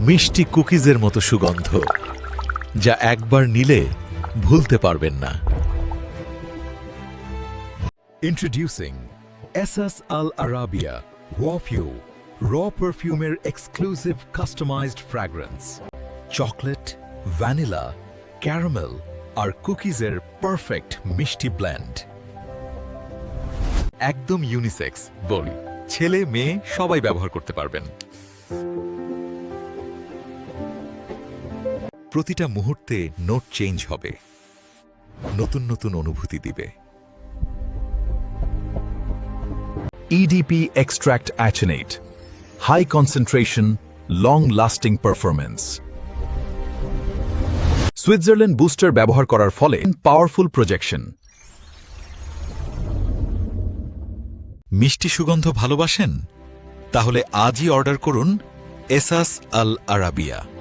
মিষ্টি কুকিজের মতো সুগন্ধ, যা একবার নিলে ভুলতে পারবেন না। Introducing Essas Al Arabia Wafu Raw Perfumer Exclusive Customized Fragrance. Chocolate, vanilla, caramel আর কুকিজের পারফেক্ট মিষ্টি ব্লেন্ড। একদম ইউনিসেক্স বলি, ছেলে মেয়ে সবাই ব্যবহার করতে পারবেন। প্রতিটা মুহূর্তে নোট চেঞ্জ হবে, নতুন নতুন অনুভূতি দিবে। EDP Extract Aconate, high concentration, long-lasting performance. Switzerland booster ব্যবহার করার ফলে পাওয়ারফুল প্রজেকশন। মিষ্টি সুগন্ধ ভালোবাসেন? তাহলে আজই অর্ডার করুন এসাস আল আরাবিয়া।